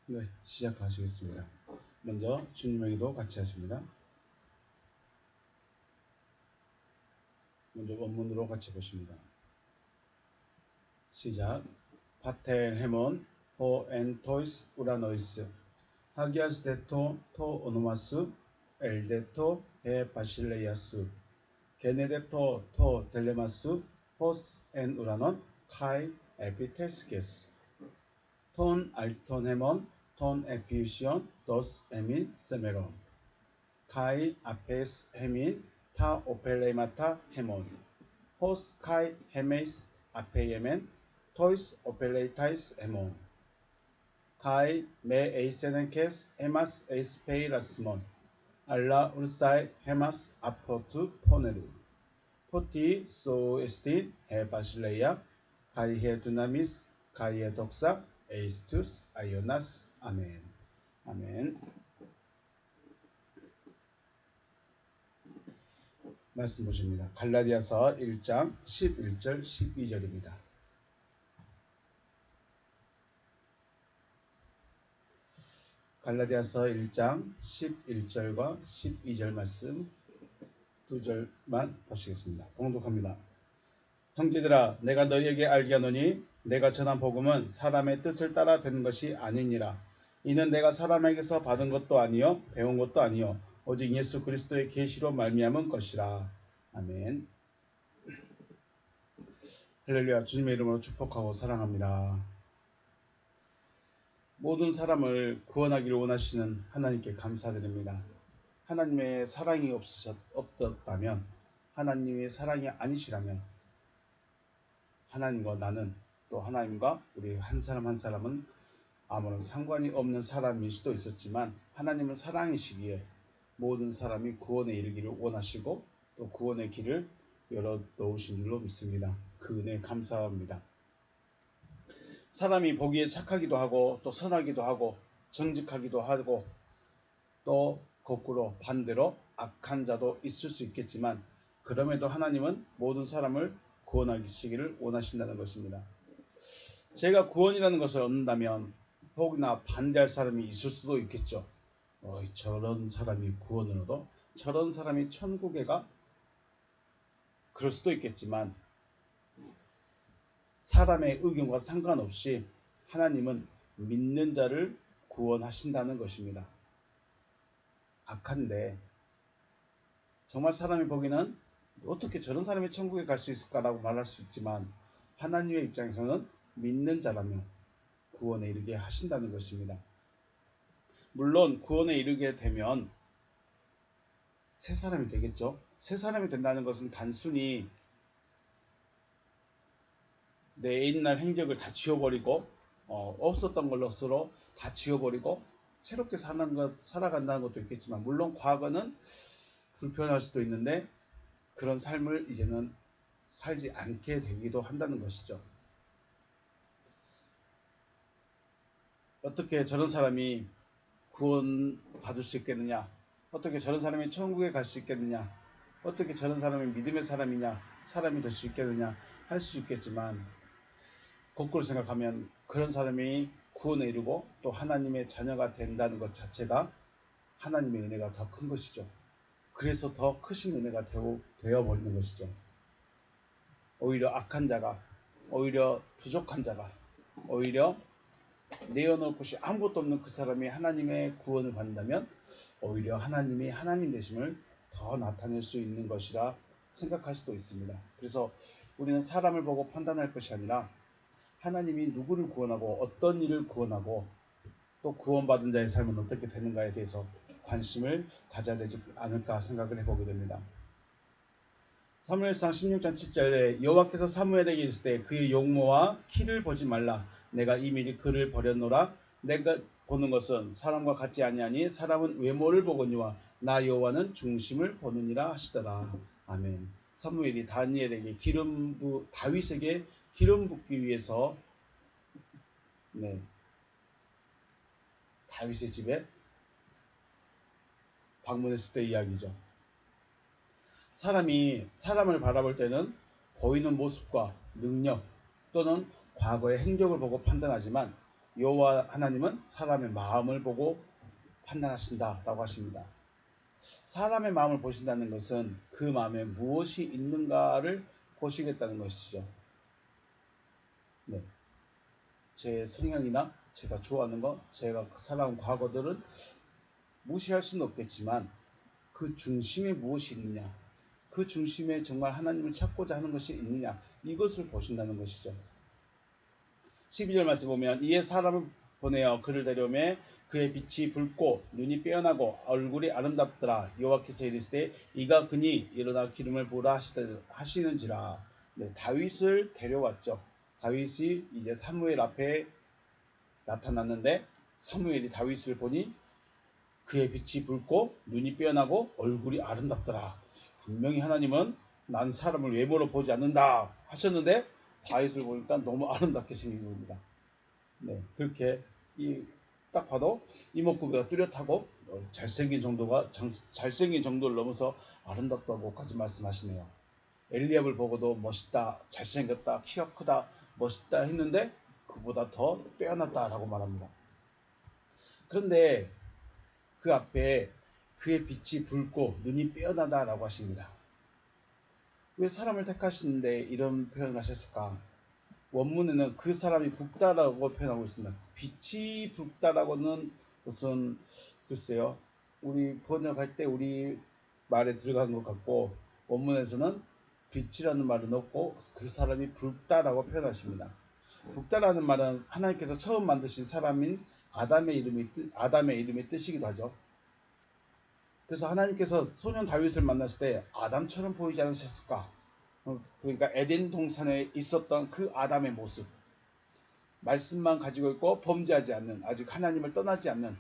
네, 시작하시겠습니다. 먼저 주님의 기도 같이 하십니다. 먼저 원문으로 같이 보십니다. 시작. 파텔 헤몬 호 엔 토이스 우라노이스 하기아스 데토 토 오노마스 엘데토 에 바실레이아스 게네데토 토 델레마스 호스 엔 우라논 카이 에피테스게스 톤 알톤 헤몬 톤 에피우시온 도스 에민 세메론 카이 아페스 헤민 타 오펠레마타 헤몬 호스 카이 헤메이스 아페이에멘 토이스 오펠레이타이스 헤몬 카이 메 에이세넨케스 헤마스 에이스페이라스몬 알라 울사이 헤마스 아포투 포네루 포티 소 에스틴 해 바실레이아 카이 해 두나미스 카이 해 독사 에이스투스 아이오나스 아멘. 아멘. 말씀 보십니다. 갈라디아서 1장 11절 12절입니다. 갈라디아서 1장 11절과 12절 말씀 두 절만 보시겠습니다. 봉독합니다. 형제들아 내가 너희에게 알게 하노니 내가 전한 복음은 사람의 뜻을 따라 되는 것이 아니니라. 이는 내가 사람에게서 받은 것도 아니요 배운 것도 아니요 오직 예수 그리스도의 계시로 말미암은 것이라. 아멘. 할렐루야. 주님의 이름으로 축복하고 사랑합니다. 모든 사람을 구원하기를 원하시는 하나님께 감사드립니다. 하나님의 사랑이 없었다면, 하나님의 사랑이 아니시라면 하나님과 나는, 또 하나님과 우리 한 사람 한 사람은 아무런 상관이 없는 사람일 수도 있었지만, 하나님은 사랑이시기에 모든 사람이 구원에 이르기를 원하시고 또 구원의 길을 열어 놓으신 줄로 믿습니다. 그 은혜 감사합니다. 사람이 보기에 착하기도 하고 또 선하기도 하고 정직하기도 하고 또 거꾸로 반대로 악한 자도 있을 수 있겠지만, 그럼에도 하나님은 모든 사람을 구원하시기를 원하신다는 것입니다. 제가 구원이라는 것을 얻는다면 혹이나 반대할 사람이 있을 수도 있겠죠. 저런 사람이 구원을 얻어? 저런 사람이 천국에 가? 그럴 수도 있겠지만, 사람의 의견과 상관없이 하나님은 믿는 자를 구원하신다는 것입니다. 악한데 정말 사람이 보기에는 어떻게 저런 사람이 천국에 갈 수 있을까라고 말할 수 있지만, 하나님의 입장에서는 믿는 자라면 구원에 이르게 하신다는 것입니다. 물론 구원에 이르게 되면 새 사람이 되겠죠. 새 사람이 된다는 것은 단순히 내 옛날 행적을 다 지워버리고 없었던 걸로서로 다 지워버리고 새롭게 살아간다는 것도 있겠지만, 물론 과거는 불편할 수도 있는데 그런 삶을 이제는 살지 않게 되기도 한다는 것이죠. 어떻게 저런 사람이 구원 받을 수 있겠느냐? 어떻게 저런 사람이 천국에 갈 수 있겠느냐? 어떻게 저런 사람이 믿음의 사람이냐? 사람이 될 수 있겠느냐? 할 수 있겠지만, 거꾸로 생각하면 그런 사람이 구원에 이르고 또 하나님의 자녀가 된다는 것 자체가 하나님의 은혜가 더 큰 것이죠. 그래서 더 크신 은혜가 되어버리는 것이죠. 오히려 악한 자가, 오히려 부족한 자가, 오히려 내어놓을 것이 아무것도 없는 그 사람이 하나님의 구원을 받는다면 오히려 하나님이 하나님 되심을 더 나타낼 수 있는 것이라 생각할 수도 있습니다. 그래서 우리는 사람을 보고 판단할 것이 아니라 하나님이 누구를 구원하고 어떤 일을 구원하고 또 구원받은 자의 삶은 어떻게 되는가에 대해서 관심을 가져야 되지 않을까 생각을 해보게 됩니다. 사무엘상 16장 7절에 여호와께서 사무엘에게 이르실 때 그의 용모와 키를 보지 말라. 내가 이미 그를 버렸노라. 내가 보는 것은 사람과 같지 아니하니 사람은 외모를 보거니와 나 여호와는 중심을 보느니라 하시더라. 아멘. 사무엘이 다니엘에게 다윗에게 기름 붓기 위해서 다윗의 집에 방문했을 때 이야기죠. 사람이 사람을 바라볼 때는 보이는 모습과 능력 또는 과거의 행적을 보고 판단하지만, 여호와 하나님은 사람의 마음을 보고 판단하신다라고 하십니다. 사람의 마음을 보신다는 것은 그 마음에 무엇이 있는가를 보시겠다는 것이죠. 네. 제 성향이나 제가 좋아하는 것, 제가 살아온 과거들은 무시할 수는 없겠지만 그 중심에 무엇이 있느냐, 그 중심에 정말 하나님을 찾고자 하는 것이 있느냐, 이것을 보신다는 것이죠. 12절 말씀 보면 이에 사람을 보내어 그를 데려오매 그의 빛이 붉고 눈이 빼어나고 얼굴이 아름답더라. 여호와께서 이르시되 이가 그니 일어나 기름을 부으라 하시는지라. 네, 다윗을 데려왔죠. 다윗이 이제 사무엘 앞에 나타났는데 사무엘이 다윗을 보니 그의 빛이 붉고 눈이 빼어나고 얼굴이 아름답더라. 분명히 하나님은 난 사람을 외모로 보지 않는다 하셨는데 다윗을 보니까 너무 아름답게 생긴 겁니다. 네, 그렇게 딱 봐도 이목구비가 뚜렷하고 잘생긴 정도를 넘어서 아름답다고까지 말씀하시네요. 엘리압을 보고도 멋있다, 잘생겼다, 키가 크다, 멋있다 했는데 그보다 더 빼어났다라고 말합니다. 그런데 그 앞에 그의 빛이 붉고 눈이 빼어나다라고 하십니다. 왜 사람을 택하시는데 이런 표현을 하셨을까? 원문에는 그 사람이 붉다라고 표현하고 있습니다. 빛이 붉다라고는 무슨 글쎄요. 우리 번역할 때 우리 말에 들어간 것 같고 원문에서는 빛이라는 말을 넣고 그 사람이 붉다라고 표현하십니다. 붉다라는 말은 하나님께서 처음 만드신 사람인 아담의 이름의 뜻이기도 하죠. 그래서 하나님께서 소년 다윗을 만났을 때 아담처럼 보이지 않으셨을까? 그러니까 에덴 동산에 있었던 그 아담의 모습, 말씀만 가지고 있고 범죄하지 않는, 아직 하나님을 떠나지 않는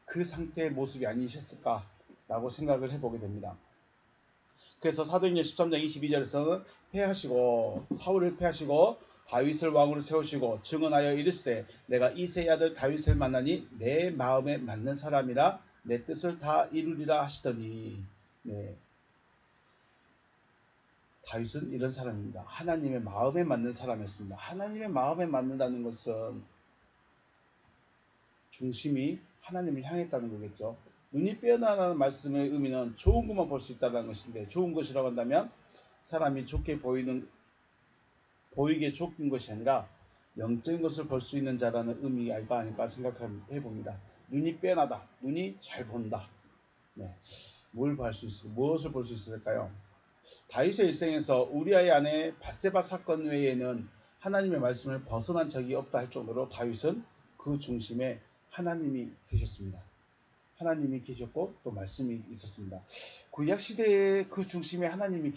그 상태의 모습이 아니셨을까라고 생각을 해보게 됩니다. 그래서 사도행전 13장 22절에서는 사울을 패하시고 다윗을 왕으로 세우시고 증언하여 이르시되 내가 이새의 아들 다윗을 만나니 내 마음에 맞는 사람이라 내 뜻을 다 이루리라 하시더니, 네. 다윗은 이런 사람입니다. 하나님의 마음에 맞는 사람이었습니다. 하나님의 마음에 맞는다는 것은 중심이 하나님을 향했다는 거겠죠. 눈이 빼어나라는 말씀의 의미는 좋은 것만 볼 수 있다는 것인데, 좋은 것이라고 한다면 사람이 좋게 보이게 좋은 것이 아니라 영적인 것을 볼 수 있는 자라는 의미가 아닐까 생각해 봅니다. 눈이 빼어나다, 눈이 잘 본다. 네. 무엇을 볼 수 있을까요? 다윗의 일생에서 우리아의 아내 밧세바 사건 외에는 하나님의 말씀을 벗어난 적이 없다 할 정도로 다윗은 그 중심에 하나님이 계셨습니다. 하나님이 계셨고 또 말씀이 있었습니다. 구약 시대에 그 중심에 하나님이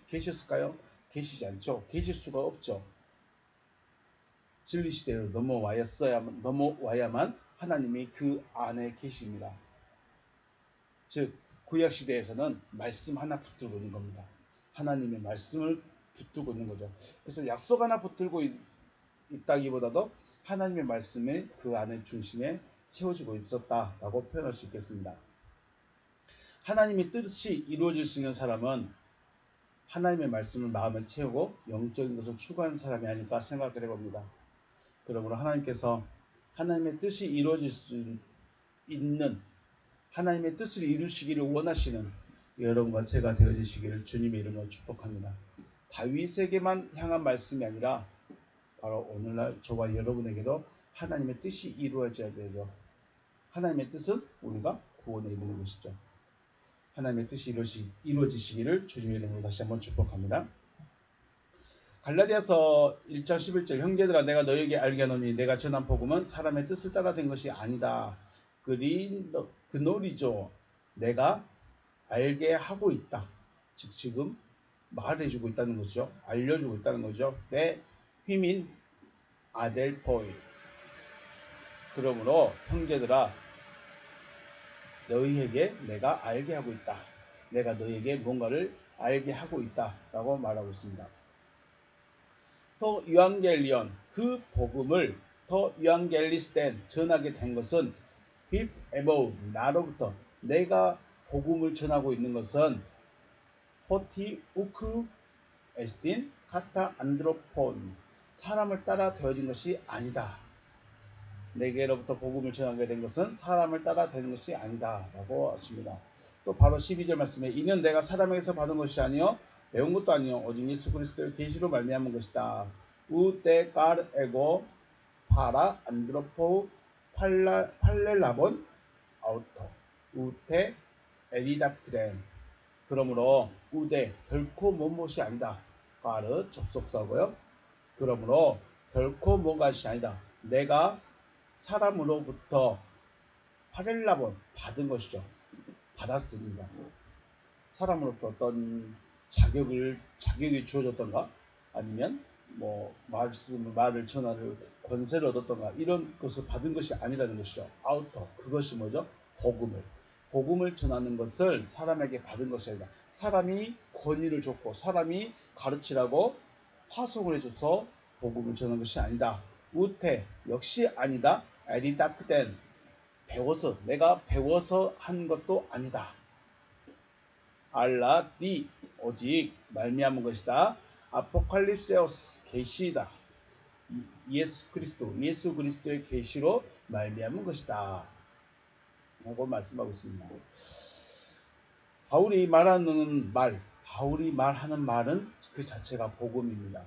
계셨을까요? 계시지 않죠. 계실 수가 없죠. 진리 시대로 넘어와야만 하나님이 그 안에 계십니다. 즉 구약 시대에서는 말씀 하나 붙들고 있는 겁니다. 하나님의 말씀을 붙들고 있는 거죠. 그래서 약속 하나 붙들고 있다기보다도 하나님의 말씀이 그 안의 중심에 세워지고 있었다라고 표현할 수 있겠습니다. 하나님의 뜻이 이루어질 수 있는 사람은 하나님의 말씀을 마음에 채우고 영적인 것을 추구하는 사람이 아닐까 생각을 해봅니다. 그러므로 하나님께서 하나님의 뜻이 이루어질 수 있는, 하나님의 뜻을 이루시기를 원하시는 여러분과 제가 되어지시기를 주님의 이름으로 축복합니다. 다윗에게만 향한 말씀이 아니라 바로 오늘날 저와 여러분에게도 하나님의 뜻이 이루어져야 되죠. 하나님의 뜻은 우리가 구원에 이르는 것이죠. 하나님의 뜻이 이루어지시기를 주님의 이름으로 다시 한번 축복합니다. 갈라디아서 1장 11절 형제들아 내가 너에게 알게 하노니 내가 전한 복음은 사람의 뜻을 따라 된 것이 아니다. 그놀이죠. 내가 알게 하고 있다. 즉 지금 말해주고 있다는 거죠. 알려주고 있다는 거죠. 내 힘인 아델포이. 그러므로 형제들아 너희에게 내가 알게 하고 있다. 내가 너희에게 뭔가를 알게 하고 있다. 라고 말하고 있습니다. 더 유앙겔리온, 그 복음을 더 유앙겔리스텐 전하게 된 것은 빕 에보 나로부터 내가 복음을 전하고 있는 것은 호티 우크 에스틴 카타 안드로폰 사람을 따라 되어진 것이 아니다. 내게로부터 복음을 전하게 된 것은 사람을 따라 되는 것이 아니다 라고 하십니다. 또 바로 12절 말씀에 이는 내가 사람에게서 받은 것이 아니요 배운 것도 아니요 오직 예수 그리스도의 계시로 말미암은 것이다. 우테 깔 에고 파라 안드로포 팔렐라본 아우터 우테 에디닥트렌. 그러므로 우대 결코 못못이 아니다. 까르 접속사고요. 그러므로 결코 못것이 아니다. 내가 사람으로부터 파렐라본 받은 것이죠. 받았습니다. 사람으로부터 어떤 자격이 주어졌던가 아니면 뭐 말을 전하는 권세를 얻었던가 이런 것을 받은 것이 아니라는 것이죠. 아우터 그것이 뭐죠? 복음을 전하는 것을 사람에게 받은 것이 아니다. 사람이 권위를 줬고 사람이 가르치라고 파송을 해줘서 복음을 전하는 것이 아니다. 우테 역시 아니다. 에디닥된 내가 배워서 한 것도 아니다. 알라디 오직 말미암은 것이다. 아포칼립세오스 계시다. 예수 그리스도의 계시로 말미암은 것이다. 라고 말씀하고 있습니다. 바울이 말하는 말은 그 자체가 복음입니다.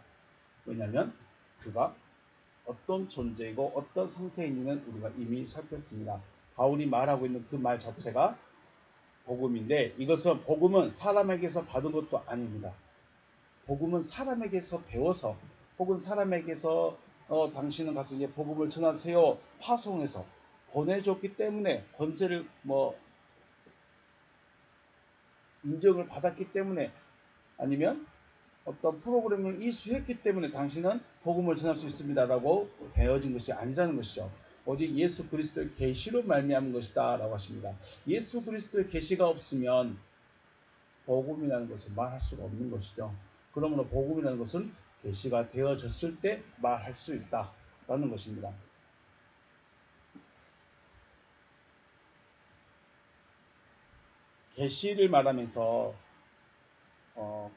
왜냐하면 그가 어떤 존재이고 어떤 상태에 있는지는 우리가 이미 살폈습니다. 바울이 말하고 있는 그 말 자체가 복음인데 복음은 사람에게서 받은 것도 아닙니다. 복음은 사람에게서 배워서 혹은 사람에게서 당신은 가서 이제 복음을 전하세요 파송해서 보내줬기 때문에 권세를 인정을 받았기 때문에 아니면 어떤 프로그램을 이수했기 때문에 당신은 복음을 전할 수 있습니다라고 배워진 것이 아니라는 것이죠. 오직 예수 그리스도의 계시로 말미암은 것이다 라고 하십니다. 예수 그리스도의 계시가 없으면 복음이라는 것을 말할 수가 없는 것이죠. 그러므로 복음이라는 것은 계시가 되어졌을 때 말할 수 있다라는 것입니다. 계시를 말하면서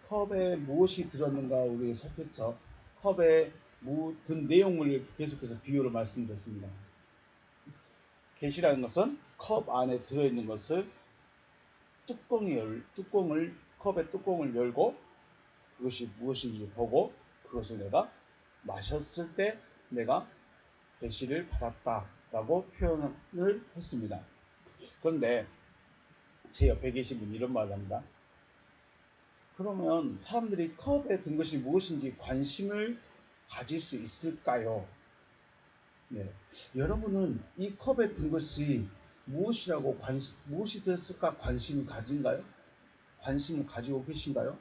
컵에 무엇이 들었는가 우리 살폈죠. 컵에 든 내용을 계속해서 비유로 말씀드렸습니다. 계시라는 것은 컵 안에 들어있는 것을 컵의 뚜껑을 열고 그것이 무엇인지 보고 그것을 내가 마셨을 때 내가 계시를 받았다라고 표현을 했습니다. 그런데 제 옆에 계신 분이 이런 말을 합니다. 그러면 사람들이 컵에 든 것이 무엇인지 관심을 가질 수 있을까요? 네. 여러분은 이 컵에 든 것이 무엇이 들었을까 관심이 가진가요? 관심을 가지고 계신가요?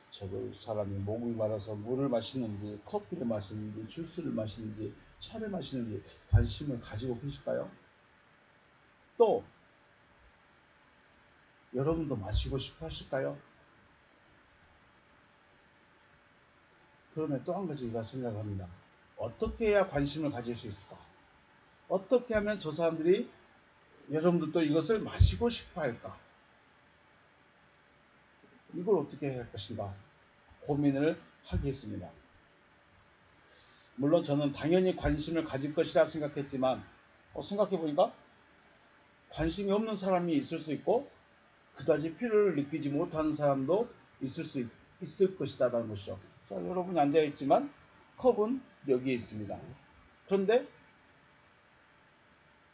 저도 사람이 목이 말아서 물을 마시는지 커피를 마시는지 주스를 마시는지 차를 마시는지 관심을 가지고 계실까요? 또 여러분도 마시고 싶어 하실까요? 그러면 또 한 가지 제가 생각합니다. 어떻게 해야 관심을 가질 수 있을까? 어떻게 하면 저 사람들이 여러분들도 이것을 마시고 싶어 할까? 이걸 어떻게 해야 할 것인가? 고민을 하겠습니다. 물론 저는 당연히 관심을 가질 것이라 생각했지만 생각해보니까 관심이 없는 사람이 있을 수 있고 그다지 필요를 느끼지 못하는 사람도 있을 것이다 라는 것이죠. 자, 여러분이 앉아있지만 컵은 여기에 있습니다. 그런데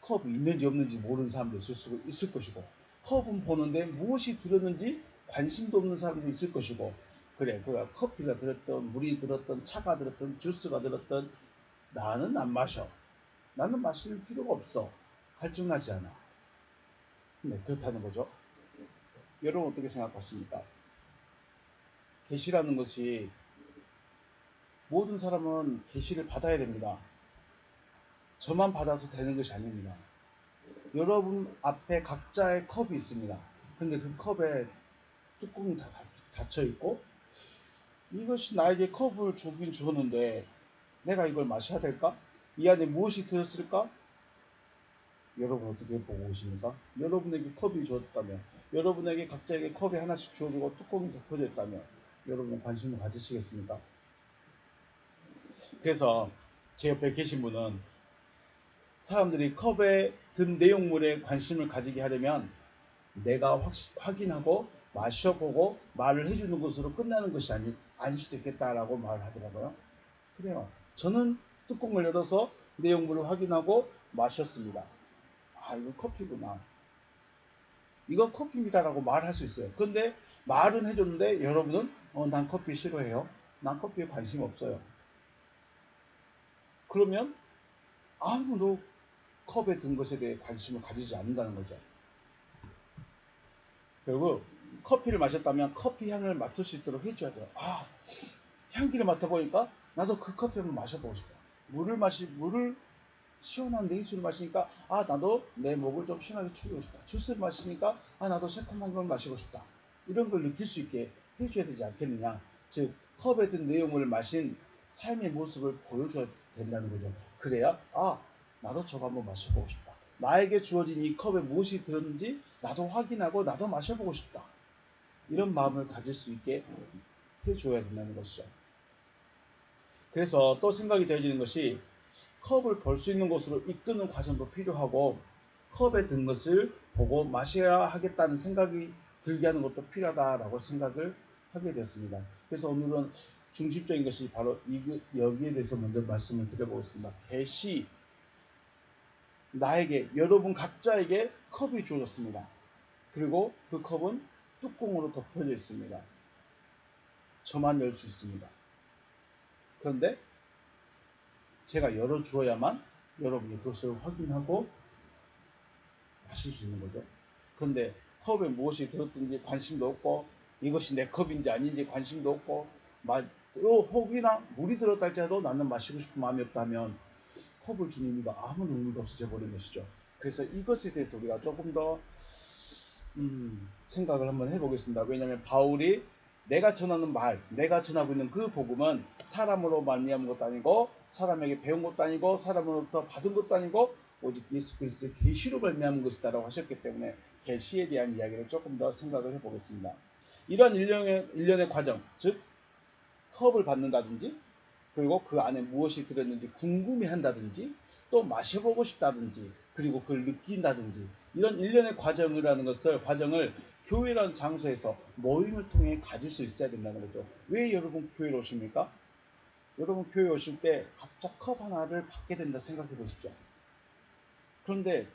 컵이 있는지 없는지 모르는 사람도 있을 것이고 컵은 보는데 무엇이 들었는지 관심도 없는 사람도 있을 것이고 그래 커피가 들었던 물이 들었던 차가 들었던 주스가 들었던 나는 안 마셔. 나는 마실 필요가 없어. 갈증나지 않아. 네, 그렇다는 거죠. 여러분 어떻게 생각하십니까? 계시라는 것이 모든 사람은 계시를 받아야 됩니다. 저만 받아서 되는 것이 아닙니다. 여러분 앞에 각자의 컵이 있습니다. 근데 그 컵에 뚜껑이 다 닫혀 있고 이것이 나에게 컵을 주긴 줬는데 내가 이걸 마셔야 될까? 이 안에 무엇이 들었을까? 여러분 어떻게 보고 계십니까? 여러분에게 컵이 주었다면 여러분에게 각자에게 컵이 하나씩 주어지고 뚜껑이 덮여져 있다면 여러분은 관심을 가지시겠습니까? 그래서 제 옆에 계신 분은 사람들이 컵에 든 내용물에 관심을 가지게 하려면 내가 확인하고 마셔보고 말을 해주는 것으로 끝나는 것이 아닐 수도 있겠다라고 말을 하더라고요. 그래요. 저는 뚜껑을 열어서 내용물을 확인하고 마셨습니다. 아, 이거 커피구나. 이건 커피입니다라고 말할 수 있어요. 그런데 말은 해줬는데 여러분은 난 커피 싫어해요. 난 커피에 관심 없어요. 그러면 아무도 컵에 든 것에 대해 관심을 가지지 않는다는 거죠. 결국 커피를 마셨다면 커피 향을 맡을 수 있도록 해줘야 돼요. 아, 향기를 맡아보니까 나도 그 커피 한번 마셔보고 싶다. 물을 시원한 냉수를 마시니까 나도 내 목을 좀 시원하게 축이고 싶다. 주스를 마시니까 나도 새콤한 걸 마시고 싶다. 이런 걸 느낄 수 있게 해줘야 되지 않겠느냐. 즉 컵에 든 내용을 마신 삶의 모습을 보여줘야 된다는 거죠. 그래야 나도 저거 한번 마셔보고 싶다. 나에게 주어진 이 컵에 무엇이 들었는지 나도 확인하고 나도 마셔보고 싶다. 이런 마음을 가질 수 있게 해줘야 된다는 것이죠. 그래서 또 생각이 되어지는 것이 컵을 볼 수 있는 곳으로 이끄는 과정도 필요하고 컵에 든 것을 보고 마셔야 하겠다는 생각이 들게 하는 것도 필요하다라고 생각을 하게 되었습니다. 그래서 오늘은 중심적인 것이 바로 여기에 대해서 먼저 말씀을 드려보겠습니다. 계시 나에게 여러분 각자에게 컵이 주어졌습니다. 그리고 그 컵은 뚜껑으로 덮여져 있습니다. 저만 열 수 있습니다. 그런데 제가 열어주어야만 여러분이 그것을 확인하고 마실 수 있는 거죠. 그런데 컵에 무엇이 들었든지 관심도 없고 이것이 내 컵인지 아닌지 관심도 없고 혹이나 물이 들었다 할지라도 나는 마시고 싶은 마음이 없다면 컵을 준 의미가 아무 의미가 없어져 버린 것이죠. 그래서 이것에 대해서 우리가 조금 더 생각을 한번 해보겠습니다. 왜냐하면 바울이 내가 전하는 말, 내가 전하고 있는 그 복음은 사람으로 말미암은 것도 아니고 사람에게 배운 것도 아니고 사람으로부터 받은 것도 아니고 오직 예수 그리스도의 계시로 말미암은 것이다라고 하셨기 때문에 계시에 대한 이야기를 조금 더 생각을 해보겠습니다. 이러한 일련의 과정, 즉 컵을 받는다든지 그리고 그 안에 무엇이 들었는지 궁금해한다든지 또 마셔보고 싶다든지 그리고 그걸 느낀다든지 이런 일련의 과정을 교회라는 장소에서 모임을 통해 가질 수 있어야 된다는 거죠. 왜 여러분 교회로 오십니까? 여러분 교회 오실 때 각자 컵 하나를 받게 된다 생각해 보십시오. 그런데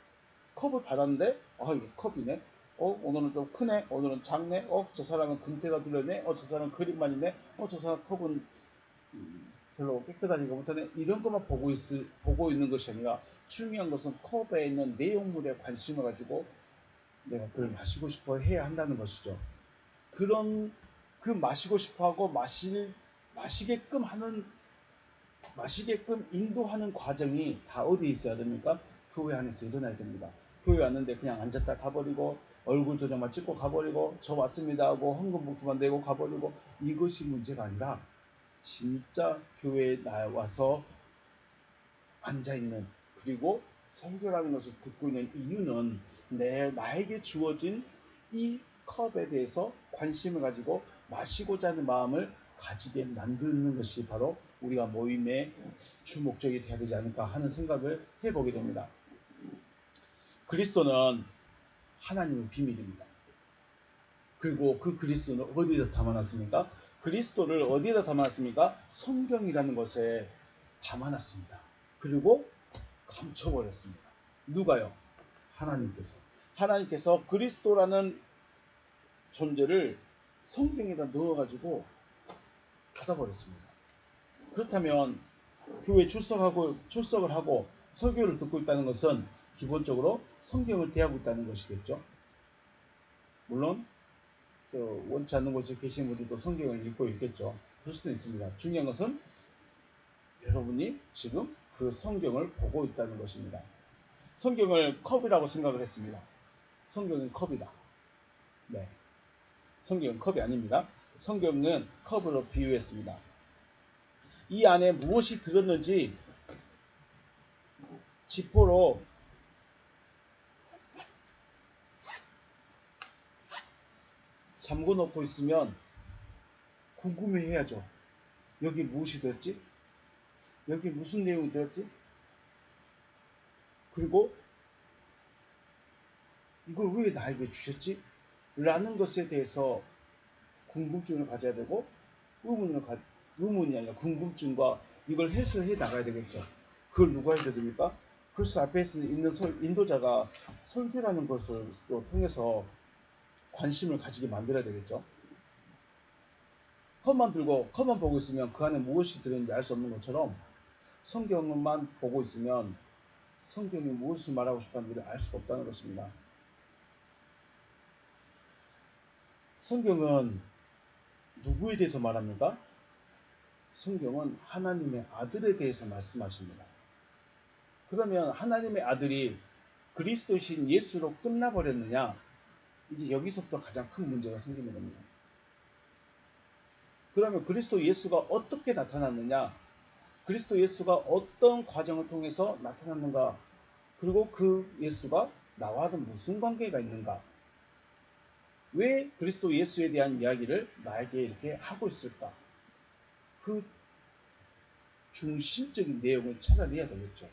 컵을 받았는데 이게 컵이네. 오늘은 좀 크네. 오늘은 작네. 저 사람은 금태가 둘렸네. 저 사람은 그림만 있네. 저 사람 컵은 별로 깨끗하지가 못하네. 이런 것만 보고 있는 것이 아니라 중요한 것은 컵에 있는 내용물에 관심을 가지고 내가 그걸 마시고 싶어 해야 한다는 것이죠. 그런 그 마시고 싶어하고 마시게끔 인도하는 과정이 다 어디에 있어야 됩니까? 교회 안에서 일어나야 됩니다. 교회 왔는데 그냥 앉았다 가버리고 얼굴 도장만 찍고 가버리고 저 왔습니다 하고 헌금봉투만 내고 가버리고 이것이 문제가 아니라 진짜 교회에 와서 앉아있는 그리고 설교라는 것을 듣고 있는 이유는 나에게 주어진 이 컵에 대해서 관심을 가지고 마시고자 하는 마음을 가지게 만드는 것이 바로 우리가 모임의 주목적이 되어야 되지 않을까 하는 생각을 해보게 됩니다. 그리스도는 하나님의 비밀입니다. 그리고 그 그리스도는 어디에다 담아놨습니까? 그리스도를 어디에다 담아놨습니까? 성경이라는 것에 담아놨습니다. 그리고 감춰버렸습니다. 누가요? 하나님께서 그리스도라는 존재를 성경에다 넣어가지고 닫아버렸습니다. 그렇다면 교회 출석을 하고 설교를 듣고 있다는 것은 기본적으로 성경을 대하고 있다는 것이겠죠. 물론 원치 않는 곳에 계신 분들도 성경을 읽고 있겠죠. 그럴 수도 있습니다. 중요한 것은 여러분이 지금 그 성경을 보고 있다는 것입니다. 성경을 컵이라고 생각을 했습니다. 성경은 컵이다. 네, 성경은 컵이 아닙니다. 성경은 컵으로 비유했습니다. 이 안에 무엇이 들었는지 지포로 잠궈 놓고 있으면 궁금해해야죠. 여기 무엇이 들었지? 여기 무슨 내용이 들었지? 그리고 이걸 왜 나에게 주셨지? 라는 것에 대해서 궁금증을 가져야 되고 의문이 아니라 궁금증과 이걸 해소해 나가야 되겠죠. 그걸 누가 해줘야 됩니까? 그래서 앞에 있는 인도자가 설교라는 것을 통해서 관심을 가지게 만들어야 되겠죠. 컵만 들고 컵만 보고 있으면 그 안에 무엇이 들어있는지 알 수 없는 것처럼 성경만 보고 있으면 성경이 무엇을 말하고 싶었는지를 알 수가 없다는 것입니다. 성경은 누구에 대해서 말합니까? 성경은 하나님의 아들에 대해서 말씀하십니다. 그러면 하나님의 아들이 그리스도신 예수로 끝나버렸느냐? 이제 여기서부터 가장 큰 문제가 생기는 겁니다. 그러면 그리스도 예수가 어떻게 나타났느냐? 그리스도 예수가 어떤 과정을 통해서 나타났는가? 그리고 그 예수가 나와는 무슨 관계가 있는가? 왜 그리스도 예수에 대한 이야기를 나에게 이렇게 하고 있을까? 그 중심적인 내용을 찾아내야 되겠죠.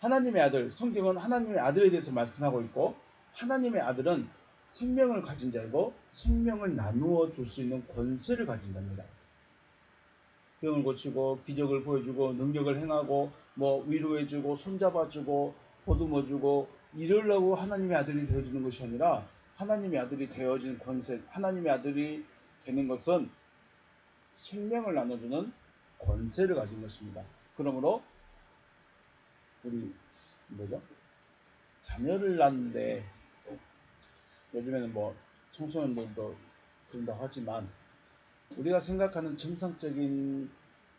하나님의 아들, 성경은 하나님의 아들에 대해서 말씀하고 있고 하나님의 아들은 생명을 가진 자이고 생명을 나누어 줄 수 있는 권세를 가진 자입니다. 병을 고치고 기적을 보여주고 능력을 행하고 위로해주고 손잡아주고 보듬어주고 이러려고 하나님의 아들이 되어주는 것이 아니라 하나님의 아들이 되어진 권세, 하나님의 아들이 되는 것은 생명을 나눠주는 권세를 가진 것입니다. 그러므로 우리 자녀를 낳는데 요즘에는 청소년들도 그런다고 하지만 우리가 생각하는 정상적인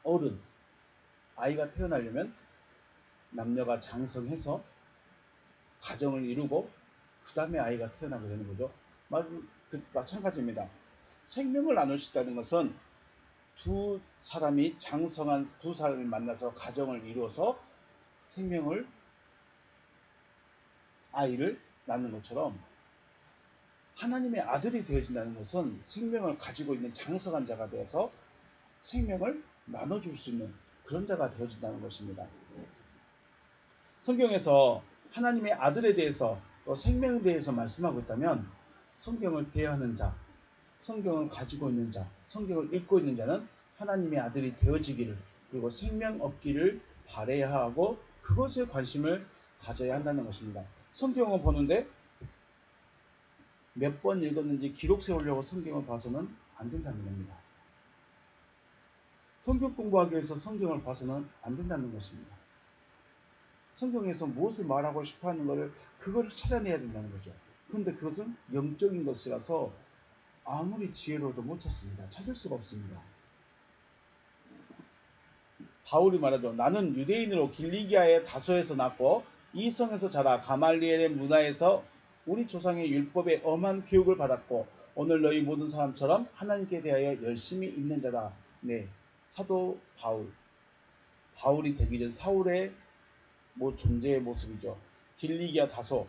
어른, 아이가 태어나려면 남녀가 장성해서 가정을 이루고 그 다음에 아이가 태어나게 되는 거죠. 마찬가지입니다. 생명을 나눌 수 있다는 것은 두 사람이 장성한 두 사람이 만나서 가정을 이루어서 아이를 낳는 것처럼 하나님의 아들이 되어진다는 것은 생명을 가지고 있는 장성한 자가 되어서 생명을 나눠줄 수 있는 그런 자가 되어진다는 것입니다. 성경에서 하나님의 아들에 대해서 또 생명에 대해서 말씀하고 있다면 성경을 대하는 자, 성경을 가지고 있는 자, 성경을 읽고 있는 자는 하나님의 아들이 되어지기를 그리고 생명 얻기를 바라야 하고 그것에 관심을 가져야 한다는 것입니다. 성경을 보는데 몇 번 읽었는지 기록 세우려고 성경을 봐서는 안 된다는 겁니다. 성경 공부하기 위해서 성경을 봐서는 안 된다는 것입니다. 성경에서 무엇을 말하고 싶어 하는 것을 그걸 찾아내야 된다는 거죠. 그런데 그것은 영적인 것이라서 아무리 지혜로워도 못 찾습니다. 찾을 수가 없습니다. 바울이 말하죠. 나는 유대인으로 길리기아의 다소에서 났고 이 성에서 자라 가말리엘의 문화에서 우리 조상의 율법에 엄한 교육을 받았고 오늘 너희 모든 사람처럼 하나님께 대하여 열심히 있는 자다. 네, 사도 바울이 되기 전 사울의 존재의 모습이죠. 길리기아 다소에서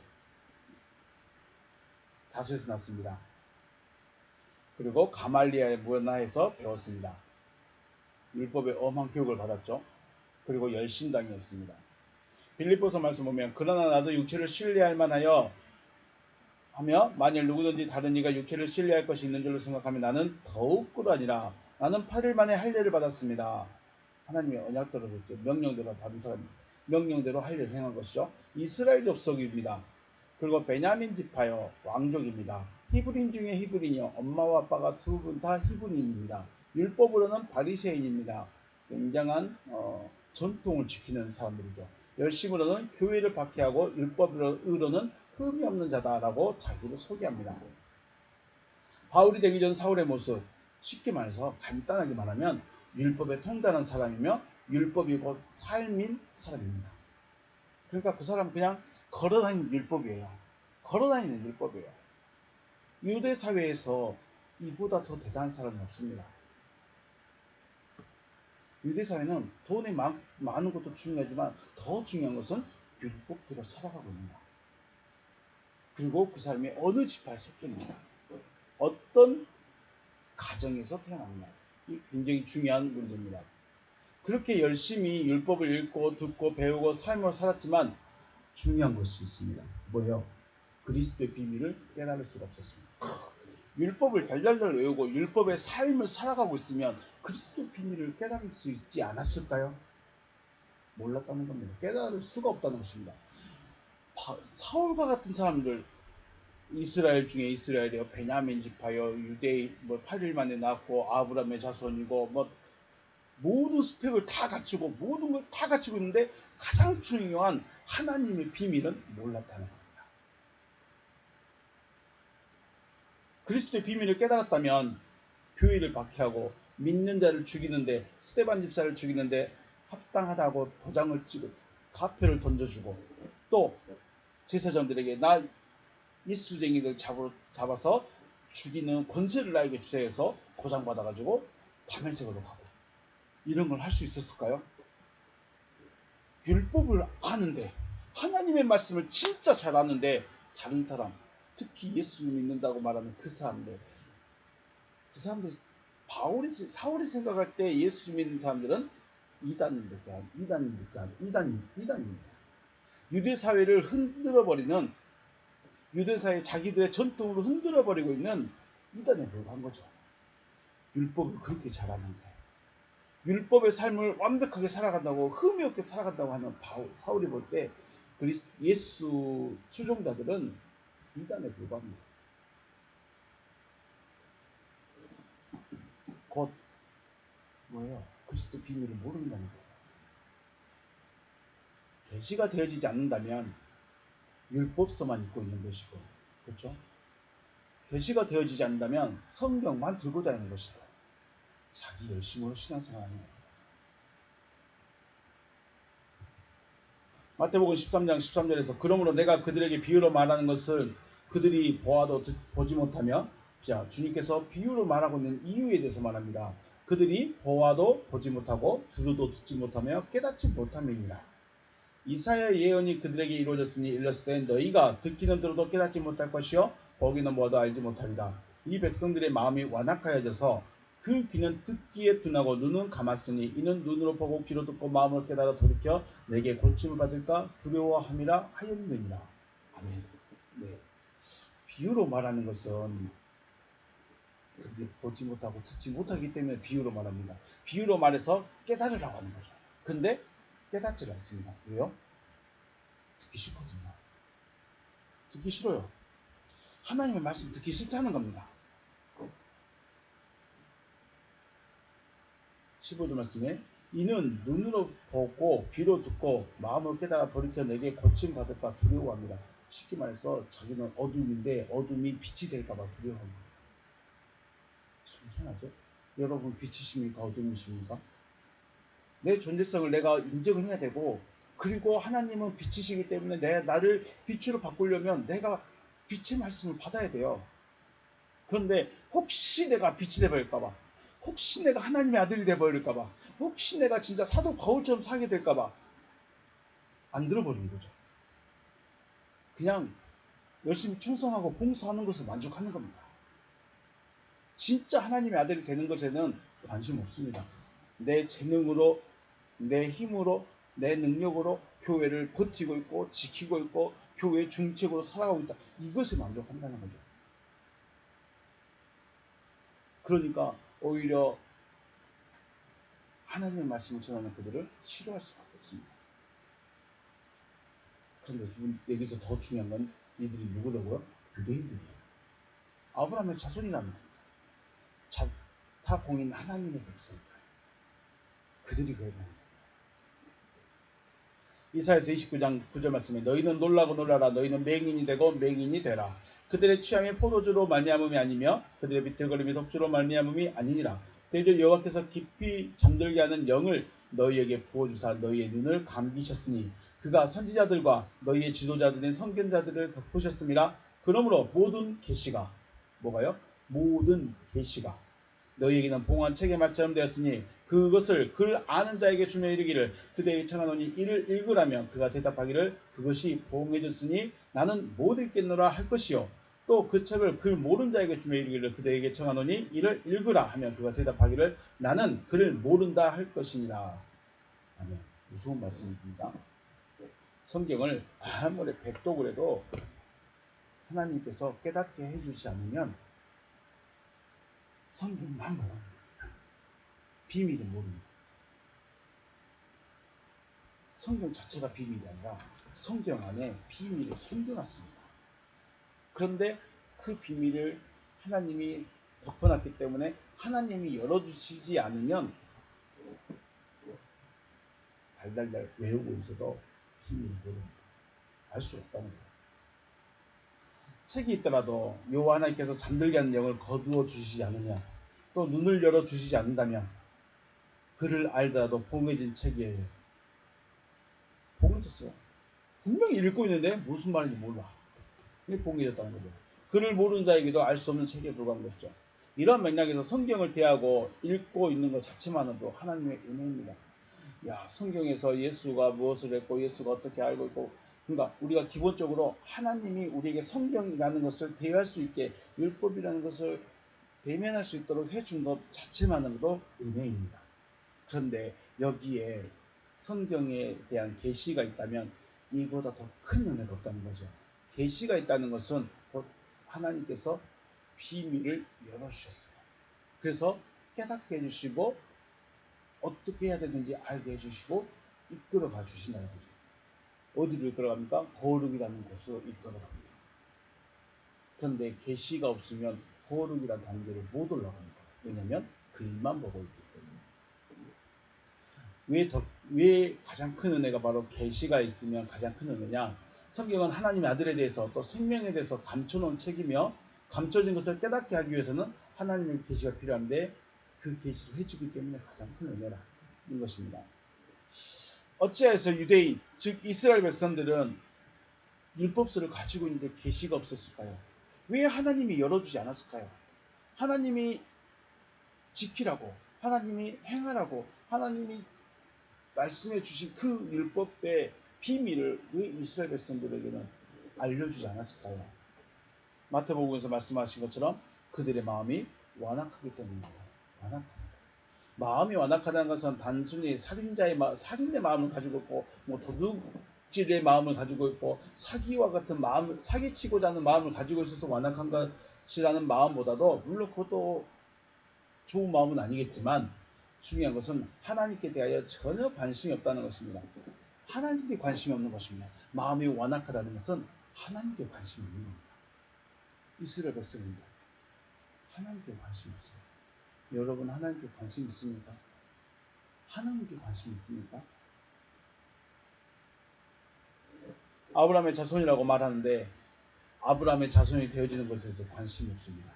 났습니다. 그리고 가말리엘의 문화에서 배웠습니다. 율법에 엄한 교육을 받았죠. 그리고 열심당이었습니다. 빌립보서 말씀 보면 그러나 나도 육체를 신뢰할 만하여 하며 만일 누구든지 다른 이가 육체를 신뢰할 것이 있는 줄로 생각하면 나는 더욱으로 아니라 나는 8일 만에 할례를 받았습니다. 하나님의 언약대로 줬죠. 명령대로 받은 사람 명령대로 할례를 행한 것이죠. 이스라엘 족속입니다. 그리고 베냐민 지파요 왕족입니다. 히브리인 중에 히브리인이요 엄마와 아빠가 두 분 다 히브리인입니다. 율법으로는 바리새인입니다. 굉장한 전통을 지키는 사람들이죠. 열심으로는 교회를 박해하고 율법으로는 흠이 없는 자다라고 자기를 소개합니다. 바울이 되기 전 사울의 모습, 쉽게 말해서 간단하게 말하면 율법에 통달한 사람이며 율법이 곧 삶인 사람입니다. 그러니까 그 사람은 그냥 걸어다니는 율법이에요. 걸어다니는 율법이에요. 유대 사회에서 이보다 더 대단한 사람이 없습니다. 유대 사회는 돈이 많은 것도 중요하지만 더 중요한 것은 율법대로 살아가고 있는 것. 그리고 그 사람이 어느 지파에 속해 있느냐, 어떤 가정에서 태어났느냐, 이 굉장히 중요한 문제입니다. 그렇게 열심히 율법을 읽고 듣고 배우고 삶을 살았지만 중요한 것이 있습니다. 뭐예요? 그리스도의 비밀을 깨달을 수가 없었습니다. 율법을 달달달 외우고 율법의 삶을 살아가고 있으면 그리스도의 비밀을 깨달을 수 있지 않았을까요? 몰랐다는 겁니다. 깨달을 수가 없다는 것입니다. 사울과 같은 사람들, 이스라엘 중에 이스라엘이요, 베냐민 지파요, 유대인, 8일 만에 낳았고 아브라함의 자손이고 모든 스펙을 다 갖추고 모든 걸 다 갖추고 있는데 가장 중요한 하나님의 비밀은 몰랐다는 겁니다. 그리스도의 비밀을 깨달았다면 교회를 박해하고 믿는 자를 죽이는데, 스데반 집사를 죽이는데 합당하다고 도장을 찍고 가표를 던져주고, 또 제사장들에게 나 이수쟁이들 잡아서 죽이는 권세를 나에게 주세요 해서 도장 받아가지고 다메섹으로 가고, 이런 걸 할 수 있었을까요? 율법을 아는데, 하나님의 말씀을 진짜 잘 아는데, 다른 사람, 특히 예수를 믿는다고 말하는 그 사람들 사울이 생각할 때 예수 믿는 사람들은 이단입니다. 유대 사회를 흔들어버리는, 유대 사회 자기들의 전통으로 흔들어버리고 있는 이단에 불과한 거죠. 율법을 그렇게 잘하는데, 율법의 삶을 완벽하게 살아간다고, 흠이 없게 살아간다고 하는 사울이 볼 때 예수 추종자들은 이단에 불과합니다. 곧 뭐예요? 그리스도 비밀을 모른다는 거예요. 계시가 되어지지 않는다면 율법서만 읽고 있는 것이고, 그렇죠? 계시가 되어지지 않는다면 성경만 들고 다니는 것이고, 자기 열심으로 신앙생활하는 겁니다. 마태복음 13장 13절에서 그러므로 내가 그들에게 비유로 말하는 것을 그들이 보아도 보지 못하며, 자, 주님께서 비유로 말하고 있는 이유에 대해서 말합니다. 그들이 보아도 보지 못하고 들어도 듣지 못하며 깨닫지 못함이니라. 이사야의 예언이 그들에게 이루어졌으니 일렀을 때 너희가 듣기는 들어도 깨닫지 못할 것이요 보기는 보아도 알지 못하리라. 이 백성들의 마음이 완악하여져서 그 귀는 듣기에 둔하고 눈은 감았으니 이는 눈으로 보고 귀로 듣고 마음으로 깨달아 돌이켜 내게 고침을 받을까 두려워함이라 하였느니라. 아멘. 네. 비유로 말하는 것은 그들이 보지 못하고 듣지 못하기 때문에 비유로 말합니다. 비유로 말해서 깨달으라고 하는 거죠. 근데 깨닫지 않습니다. 왜요? 듣기 싫거든요. 듣기 싫어요. 하나님의 말씀 듣기 싫다는 겁니다. 15절 말씀에 이는 눈으로 보고 귀로 듣고 마음으로 깨달아 돌이켜 내게 고침 받을까 두려워합니다. 쉽게 말해서 자기는 어둠인데 어둠이 빛이 될까봐 두려워합니다. 참 희한하죠? 여러분 빛이십니까? 어둠이십니까? 내 존재성을 내가 인정을 해야 되고, 그리고 하나님은 빛이시기 때문에 나를 빛으로 바꾸려면 내가 빛의 말씀을 받아야 돼요. 그런데 혹시 내가 빛이 돼버릴까봐, 혹시 내가 하나님의 아들이 돼버릴까봐, 혹시 내가 진짜 사도 바울처럼 살게 될까봐 안 들어버리는 거죠. 그냥 열심히 충성하고 봉사하는 것을 만족하는 겁니다. 진짜 하나님의 아들이 되는 것에는 관심 없습니다. 내 재능으로, 내 힘으로, 내 능력으로 교회를 버티고 있고 지키고 있고 교회의 중책으로 살아가고 있다. 이것에 만족한다는 거죠. 그러니까 오히려 하나님의 말씀을 전하는 그들을 싫어할 수밖에 없습니다. 그런데 여기서 더 중요한 건 이들이 누구라고요? 유대인들이에요. 아브라함의 자손이라는 겁니다. 자타공인 하나님의 백성들. 그들이 그러는 겁니다. 이사야서 29장 9절 말씀에 너희는 놀라고 놀라라. 너희는 맹인이 되고 맹인이 되라. 그들의 취함이 포도주로 말미암음이 아니며 그들의 비틀거림이 독주로 말미암음이 아니니라. 대저 여호와께서 깊이 잠들게 하는 영을 너희에게 부어주사 너희의 눈을 감기셨으니 그가 선지자들과 너희의 지도자들인 선견자들을 덮으셨음이라. 그러므로 모든 계시가 뭐가요? 모든 계시가 너희에게는 봉한 책의 말처럼 되었으니 그것을 글 아는 자에게 주며 이르기를 그대에게 청하노니 이를 읽으라면 그가 대답하기를 그것이 봉해졌으니 나는 못 읽겠노라 할 것이요 또 그 책을 글 모르는 자에게 주며 이르기를 그대에게 청하노니 이를 읽으라 하면 그가 대답하기를 나는 글을 모른다 할 것이니라. 아멘. 무서운 말씀입니다. 성경을 아무리 백독을 해도 하나님께서 깨닫게 해주지 않으면 성경만 모릅니다. 비밀을 모릅니다. 성경 자체가 비밀이 아니라 성경 안에 비밀을 숨겨놨습니다. 그런데 그 비밀을 하나님이 덮어놨기 때문에 하나님이 열어주시지 않으면 달달달 외우고 있어도 비밀을 모릅니다. 알 수 없다는 거예요. 책이 있더라도 여호와 하나님께서 잠들게 하는 영을 거두어 주시지 않으냐, 또 눈을 열어 주시지 않는다면 그를 알더라도 봉해진 책이에요. 봉해졌어요. 분명히 읽고 있는데 무슨 말인지 몰라. 이게 봉해졌다는 거죠. 그를 모르는 자에게도 알 수 없는 책에 불과한 것이죠. 이런 맥락에서 성경을 대하고 읽고 있는 것 자체만으로도 하나님의 은혜입니다. 야, 성경에서 예수가 무엇을 했고 예수가 어떻게 알고 있고, 그러니까 우리가 기본적으로 하나님이 우리에게 성경이라는 것을 대할 수 있게, 율법이라는 것을 대면할 수 있도록 해준 것 자체만으로도 은혜입니다. 그런데 여기에 성경에 대한 계시가 있다면 이보다 더 큰 은혜가 없다는 거죠. 계시가 있다는 것은 곧 하나님께서 비밀을 열어주셨어요. 그래서 깨닫게 해주시고 어떻게 해야 되는지 알게 해주시고 이끌어가 주신다는 거죠. 어디로 이끌어갑니까? 거룩이라는 곳으로 이끌어갑니다. 그런데 계시가 없으면 거룩이라는 단계로 못 올라갑니다. 왜냐하면 글만 보고 있기 때문에. 왜 가장 큰 은혜가 바로 계시가 있으면 가장 큰 은혜냐? 성경은 하나님의 아들에 대해서 또 생명에 대해서 감춰놓은 책이며 감춰진 것을 깨닫게 하기 위해서는 하나님의 계시가 필요한데 그 계시를 해주기 때문에 가장 큰 은혜라는 것입니다. 어찌하여서 유대인, 즉 이스라엘 백성들은 율법서를 가지고 있는데 계시가 없었을까요? 왜 하나님이 열어주지 않았을까요? 하나님이 지키라고, 하나님이 행하라고, 하나님이 말씀해 주신 그 율법의 비밀을 왜 이스라엘 백성들에게는 알려주지 않았을까요? 마태복음에서 말씀하신 것처럼 그들의 마음이 완악하기 때문입니다. 완악합니다. 마음이 완악하다는 것은 단순히 살인의 마음을 가지고 있고, 도둑질의 마음을 가지고 있고, 사기와 같은 마음, 사기치고자 하는 마음을 가지고 있어서 완악한 것이라는 마음보다도, 물론 그것도 좋은 마음은 아니겠지만, 중요한 것은 하나님께 대하여 전혀 관심이 없다는 것입니다. 하나님께 관심이 없는 것입니다. 마음이 완악하다는 것은 하나님께 관심이 없는 겁니다. 이스라엘 백성입니다. 하나님께 관심이 없어요. 여러분 하나님께 관심 있습니까? 하나님께 관심 있습니까? 아브라함의 자손이라고 말하는데 아브라함의 자손이 되어지는 것에 대해서 관심이 없습니다.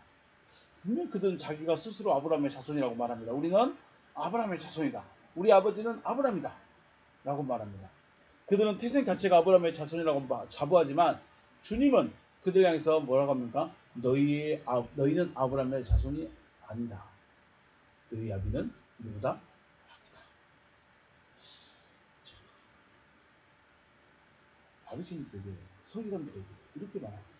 분명 그들은 자기가 스스로 아브라함의 자손이라고 말합니다. 우리는 아브라함의 자손이다. 우리 아버지는 아브라함이다. 라고 말합니다. 그들은 태생 자체가 아브라함의 자손이라고 자부하지만 주님은 그들 향해서 뭐라고 합니까? 너희는 아브라함의 자손이 아니다. 너희 아비는 누구다? 바리새인들에게, 서기관들에게 이렇게 말합니다.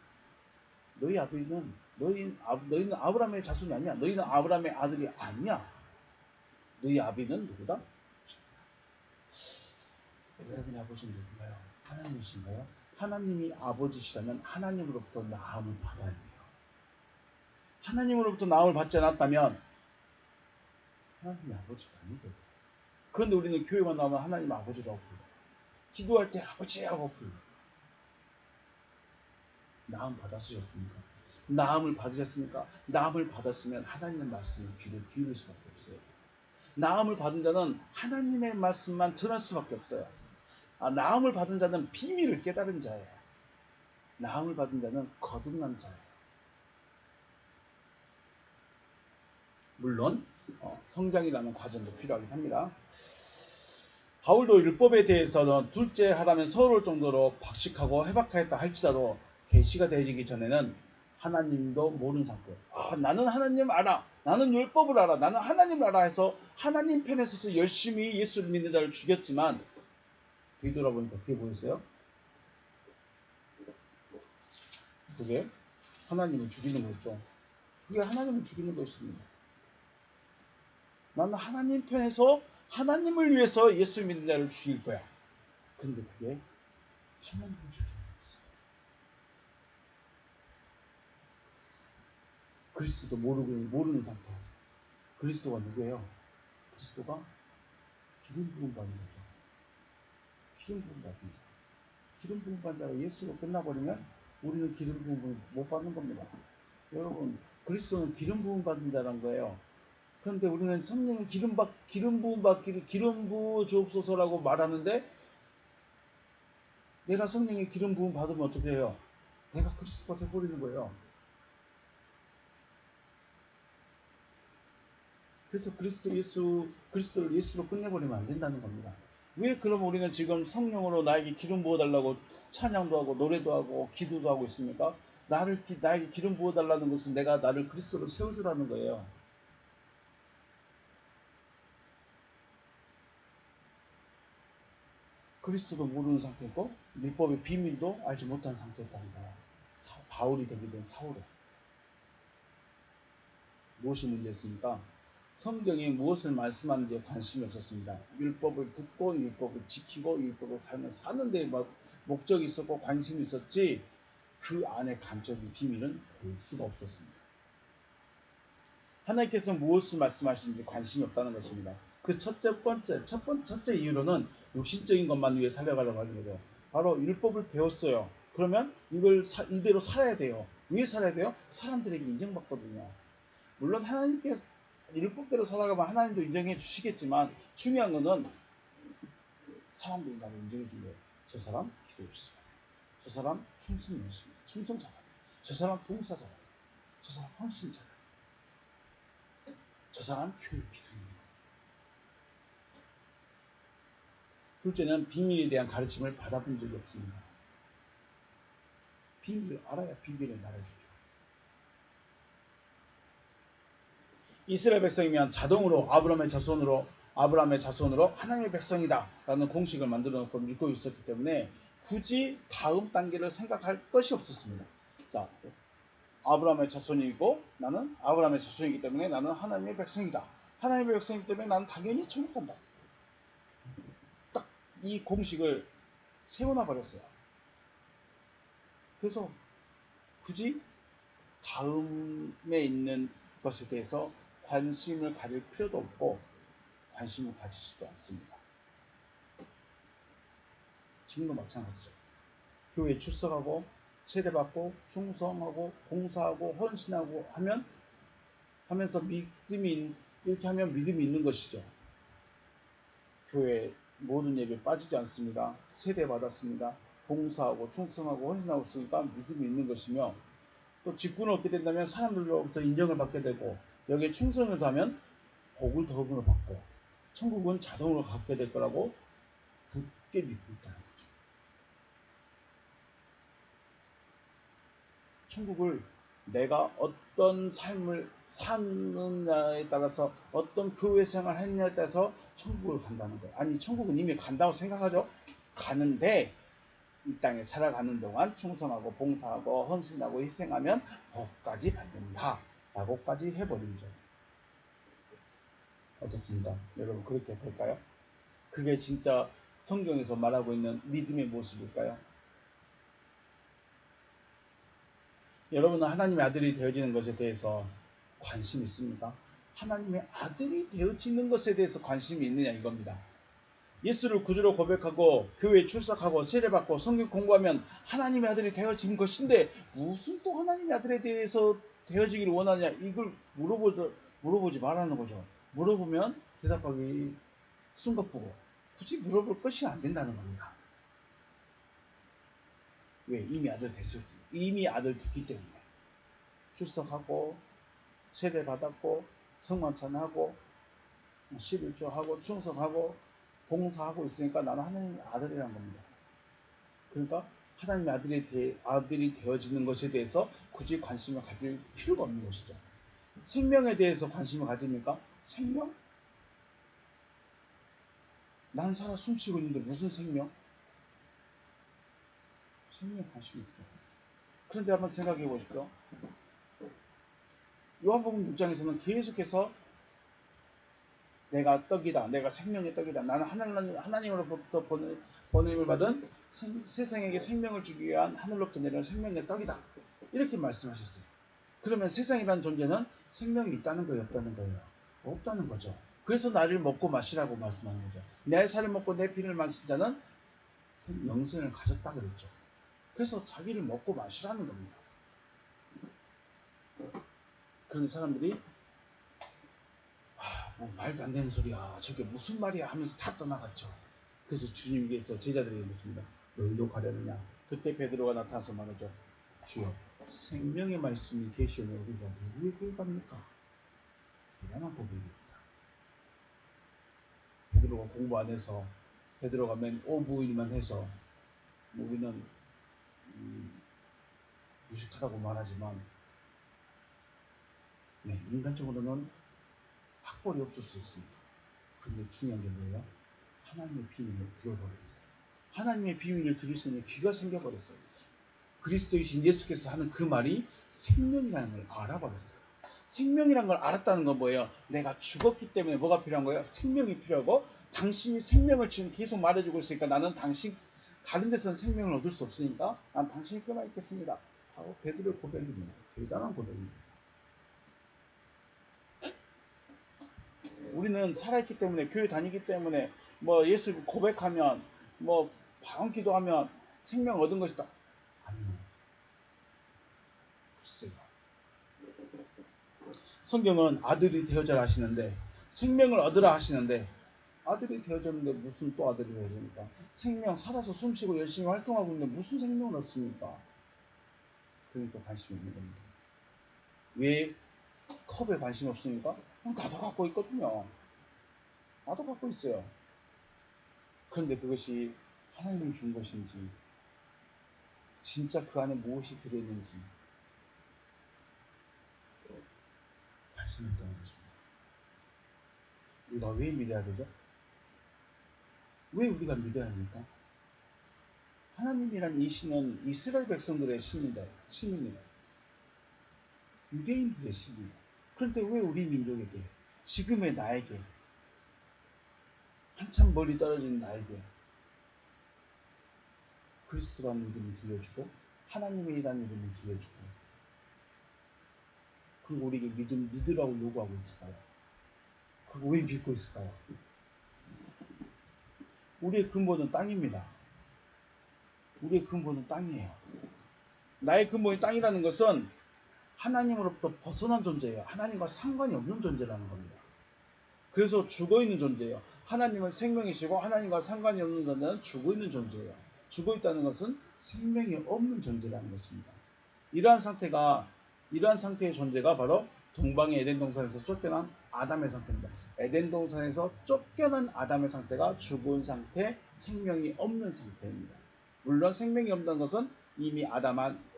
너희는 아브라함의 자손이 아니야. 너희는 아브라함의 아들이 아니야. 너희 아비는 누구다? 여러분의 아버지는 누군가요? 하나님이신가요? 하나님이 아버지시라면 하나님으로부터 나음을 받아야 돼요. 하나님으로부터 나음을 받지 않았다면 하나님의 아버지가 아니거든요. 그런데 우리는 교회만 나오면 하나님 아버지라고 불러요. 기도할 때 아버지라고 불러요. 나음 받았으셨습니까? 나음을 받으셨습니까? 나음을 받았으면 하나님의 말씀에 귀를 기울일 수밖에 없어요. 나음을 받은 자는 하나님의 말씀만 전할 수밖에 없어요. 나음을 받은 자는 비밀을 깨달은 자예요. 나음을 받은 자는 거듭난 자예요. 물론 성장이라는 과정도 필요하긴 합니다. 바울도 율법에 대해서는 둘째 하라면 서러울 정도로 박식하고 해박하였다 할지라도 계시가 되어지기 전에는 하나님도 모르는 상태. 나는 하나님 알아. 나는 율법을 알아. 나는 하나님을 알아 해서 하나님 편에 서서 열심히 예수를 믿는 자를 죽였지만 뒤돌아보니까 그게 뭐였어요? 그게 하나님을 죽이는 거였죠. 그게 하나님을 죽이는 것입니다. 나는 하나님 편에서 하나님을 위해서 예수 믿는 자를 죽일 거야. 근데 그게 하나님을 죽이는 거였어요. 그리스도도 모르는 상태. 그리스도가 누구예요? 그리스도가 기름 부음 받는 자죠. 기름 부음 받는 자. 기름 부음 받는 자가 예수로 끝나버리면 우리는 기름 부음을 못 받는 겁니다. 여러분, 그리스도는 기름 부음 받는 자란 거예요. 그런데 우리는 성령의 기름 부음 받기를 기름 부어 주옵소서라고 말하는데, 내가 성령의 기름 부음 받으면 어떻게 해요? 내가 그리스도가 되어버리는 거예요. 그래서 그리스도를 예수로 끝내버리면 안 된다는 겁니다. 왜 그럼 우리는 지금 성령으로 나에게 기름 부어달라고 찬양도 하고 노래도 하고 기도도 하고 있습니까? 나에게 기름 부어달라는 것은 내가 나를 그리스도로 세워주라는 거예요. 그리스도도 모르는 상태고 율법의 비밀도 알지 못한 상태였다는 거예요. 바울이 되기 전 사울에. 무엇이 문제였습니까? 성경이 무엇을 말씀하는지에 관심이 없었습니다. 율법을 듣고 율법을 지키고 율법의 삶을 사는 데 목적이 있었고 관심이 있었지, 그 안에 감춰진 비밀은 볼 수가 없었습니다. 하나님께서 무엇을 말씀하시는지 관심이 없다는 것입니다. 그 첫째 이유로는 육신적인 것만 위해 살려가려고 하는 거죠. 바로 율법을 배웠어요. 그러면 이걸 이대로 살아야 돼요. 왜 살아야 돼요? 사람들에게 인정받거든요. 물론 하나님께서 율법대로 살아가면 하나님도 인정해 주시겠지만, 중요한 것은 사람들이 나를 인정해 주려고. 저 사람 기도 열심히 하네. 저 사람 충성 잘하네. 저 사람 봉사 잘하네. 저 사람 헌신 잘하네. 저 사람 교육 기도하네. 둘째는 비밀에 대한 가르침을 받아본 적이 없습니다. 비밀을 알아야 비밀을 말해주죠. 이스라엘 백성이면 자동으로 아브라함의 자손으로 하나님의 백성이다 라는 공식을 만들어 놓고 믿고 있었기 때문에 굳이 다음 단계를 생각할 것이 없었습니다. 자, 아브라함의 자손이고 나는 아브라함의 자손이기 때문에 나는 하나님의 백성이다. 하나님의 백성이기 때문에 나는 당연히 천국 간다. 딱 이 공식을 세워놔 버렸어요. 그래서 굳이 다음에 있는 것에 대해서 관심을 가질 필요도 없고 관심을 가지지도 않습니다. 지금도 마찬가지죠. 교회에 출석하고 세례받고 충성하고 봉사하고 헌신하고 하면서 이렇게 하면 믿음이 있는 것이죠. 교회 모든 예배에 빠지지 않습니다. 세례받았습니다. 봉사하고 충성하고 헌신하고 있으니까 믿음이 있는 것이며, 또 직분을 얻게 된다면 사람들로부터 인정을 받게 되고, 여기에 충성을 다하면 복을 더불어 받고 천국은 자동으로 갖게 될 거라고 굳게 믿고 있다는 거죠. 천국을 내가 어떤 삶을 사느냐에 따라서, 어떤 교회 생활을 했느냐에 따라서 천국을 간다는 거예요. 아니, 천국은 이미 간다고 생각하죠. 가는데 이 땅에 살아가는 동안 충성하고 봉사하고 헌신하고 희생하면 복까지 받는다 라고까지 해버리죠. 어떻습니까? 여러분, 그렇게 될까요? 그게 진짜 성경에서 말하고 있는 믿음의 모습일까요? 여러분은 하나님의 아들이 되어지는 것에 대해서 관심이 있습니까? 하나님의 아들이 되어지는 것에 대해서 관심이 있느냐 이겁니다. 예수를 구주로 고백하고 교회에 출석하고 세례받고 성경 공부하면 하나님의 아들이 되어진 것인데, 무슨 또 하나님의 아들에 대해서 되어지기를 원하냐, 이걸 물어보지 말라는 거죠. 물어보면 대답하기 숨가쁘고 굳이 물어볼 것이 안 된다는 겁니다. 왜? 이미 아들 됐기 때문에. 출석하고 세례받았고 성만찬하고 11조하고 충성하고 봉사하고 있으니까 나는 하나님의 아들이라는 겁니다. 그러니까 하나님의 아들이 되어지는 것에 대해서 굳이 관심을 가질 필요가 없는 것이죠. 생명에 대해서 관심을 가집니까? 생명? 난 살아 숨쉬고 있는데 무슨 생명? 생명에 관심이 없죠. 그런데 한번 생각해 보십시오. 요한복음 6장에서는 계속해서 내가 떡이다. 내가 생명의 떡이다. 나는 하나님으로부터 보냄을 받은 세상에게 생명을 주기 위한 하늘로부터 내려온 생명의 떡이다. 이렇게 말씀하셨어요. 그러면 세상이라는 존재는 생명이 있다는 거예요? 없다는 거예요? 없다는 거죠. 그래서 나를 먹고 마시라고 말씀하는 거죠. 내 살을 먹고 내 피를 마신 자는 영생을 가졌다 그랬죠. 그래서 자기를 먹고 마시라는 겁니다. 그런 사람들이 뭐 말도 안 되는 소리야. 저게 무슨 말이야 하면서 다 떠나갔죠. 그래서 주님께서 제자들에게 묻습니다. 너희도 가려느냐? 그때 베드로가 나타나서 말하죠. 주여, 생명의 말씀이 계시오니 우리가 누구에게 갑니까? 대단한 고백입니다. 베드로가 공부 안 해서 베드로가 맨 오부일만 해서 우리는 무식하다고 말하지만 인간적으로는 학벌이 없을 수 있습니다. 그런데 중요한 게 뭐예요? 하나님의 비밀을 들어버렸어요. 하나님의 비밀을 들을 수 있는 귀가 생겨버렸어요. 그리스도이신 예수께서 하는 그 말이 생명이라는 걸 알아버렸어요. 생명이라는 걸 알았다는 건 뭐예요? 내가 죽었기 때문에 뭐가 필요한 거예요? 생명이 필요하고 당신이 생명을 지금 계속 말해주고 있으니까 나는 당신 다른 데서는 생명을 얻을 수 없으니까 난 당신께만 있겠습니다. 바로 베드로의 고백입니다. 대단한 고백입니다. 우리는 살아있기 때문에 교회 다니기 때문에 뭐 예수 고백하면 뭐 방언 기도하면 생명 얻은 것이다. 아니요. 글쎄요. 성경은 아들이 되어져라 하시는데 생명을 얻으라 하시는데 아들이 되어졌는데 무슨 또 아들이 되어집니까? 생명 살아서 숨쉬고 열심히 활동하고 있는데 무슨 생명을 얻습니까? 그러니까 관심이 없는 겁니다. 왜 컵에 관심이 없습니까? 나도 갖고 있거든요. 나도 갖고 있어요. 그런데 그것이 하나님이 준 것인지 진짜 그 안에 무엇이 들어있는지 관심이 없다는 것입니다. 우리가 왜 믿어야 되죠? 왜 우리가 믿어야 합니까? 하나님이란 이 신은 이스라엘 백성들의 신입니다. 유대인들의 신이에요. 그런데 왜 우리 민족에게, 지금의 나에게, 한참 멀리 떨어진 나에게 그리스도라는 이름을 들려주고 하나님이라는 이름을 들려주고 그리고 우리에게 믿으라고 요구하고 있을까요? 그리고 왜 믿고 있을까요? 우리의 근본은 땅입니다. 우리의 근본은 땅이에요. 나의 근본이 땅이라는 것은 하나님으로부터 벗어난 존재예요. 하나님과 상관이 없는 존재라는 겁니다. 그래서 죽어있는 존재예요. 하나님은 생명이시고 하나님과 상관이 없는 존재는 죽어있는 존재예요. 죽어있다는 것은 생명이 없는 존재라는 것입니다. 이러한 상태의 존재가 바로 동방의 에덴 동산에서 쫓겨난 아담의 상태입니다. 에덴 동산에서 쫓겨난 아담의 상태가 죽은 상태, 생명이 없는 상태입니다. 물론 생명이 없는 것은 이미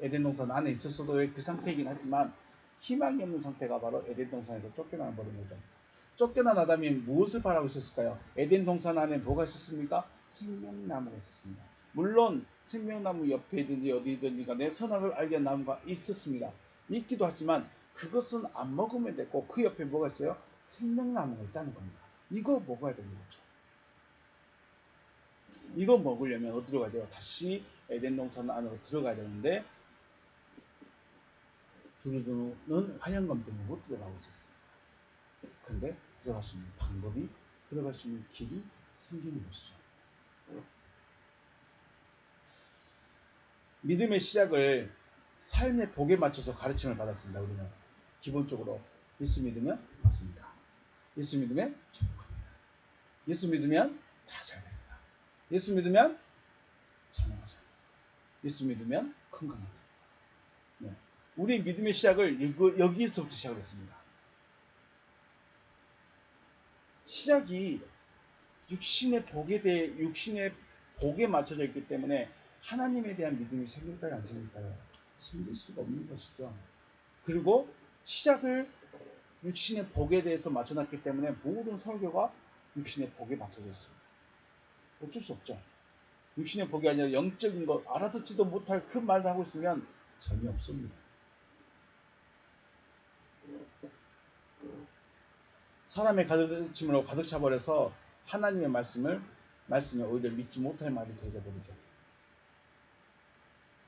에덴 동산 안에 있었어도 그 상태이긴 하지만 희망이 없는 상태가 바로 에덴 동산에서 쫓겨나 버린 거죠. 쫓겨난 아담이 무엇을 바라고 있었을까요? 에덴 동산 안에 뭐가 있었습니까? 생명나무가 있었습니다. 물론 생명나무 옆에든지 어디든지 간에 선악을 알게 한 나무가 있었습니다. 있기도 하지만 그것은 안 먹으면 됐고 그 옆에 뭐가 있어요? 생명나무가 있다는 겁니다. 이거 먹어야 되는 거죠. 이거 먹으려면 어디로 가야 돼요? 다시 에덴 동산 안으로 들어가야 되는데 두루두루는 화양검 때문에 못 들어가고 있었습니다. 그런데 들어갈 수 있는 방법이, 들어갈 수 있는 길이 생기는 것이죠. 믿음의 시작을 삶의 복에 맞춰서 가르침을 받았습니다. 우리는 기본적으로 예수 믿으면 맞습니다. 예수 믿으면 축복합니다. 예수 믿으면 다 잘 됩니다. 예수 믿으면 자녀가 잘 됩니다. 예수 믿으면 건강해집니다. 네. 우리 믿음의 시작을 여기서부터 시작을 했습니다. 시작이 육신의 복에 맞춰져 있기 때문에 하나님에 대한 믿음이 생길까요? 안 생길까요? 생길 수가 없는 것이죠. 그리고 시작을 육신의 복에 대해서 맞춰놨기 때문에 모든 설교가 육신의 복에 맞춰져 있습니다. 어쩔 수 없죠. 육신의 복이 아니라 영적인 것, 알아듣지도 못할 그 말을 하고 있으면 재미없습니다. 사람의 가르침으로 가득 차버려서 하나님의 말씀을 오히려 믿지 못할 말이 되어버리죠.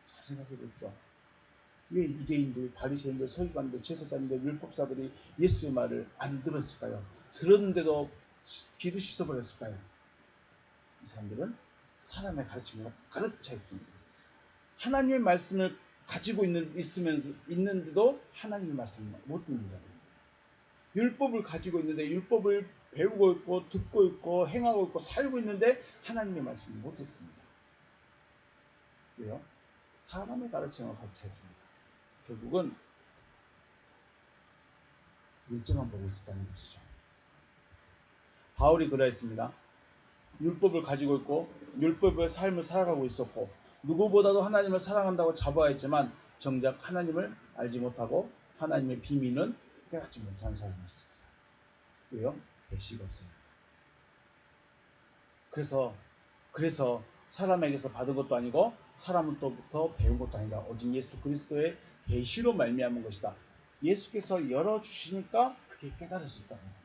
잘 생각해 보십시오. 왜 유대인들, 바리새인들, 서기관들, 제사장들, 율법사들이 예수의 말을 안 들었을까요? 들었는데도 귀를 씻어버렸을까요? 이 사람들은 사람의 가르침으로 가득 차 있습니다. 하나님의 말씀을 가지고 있는데도 하나님의 말씀을 못 듣는 자들. 율법을 가지고 있는데 율법을 배우고 있고 듣고 있고 행하고 있고 살고 있는데 하나님의 말씀을 못 듣습니다. 왜요? 사람의 가르침으로 가득 차 있습니다. 결국은 일점만 보고 있었다는 것이죠. 바울이 그러했습니다. 율법을 가지고 있고 율법의 삶을 살아가고 있었고 누구보다도 하나님을 사랑한다고 자부하였지만 정작 하나님을 알지 못하고 하나님의 비밀은 깨닫지 못한 사람이었습니다. 왜요? 계시가 없습니다. 그래서 사람에게서 받은 것도 아니고 사람으로부터 배운 것도 아니다. 오직 예수 그리스도의 계시로 말미암은 것이다. 예수께서 열어주시니까 그게 깨달아졌다는 겁니다.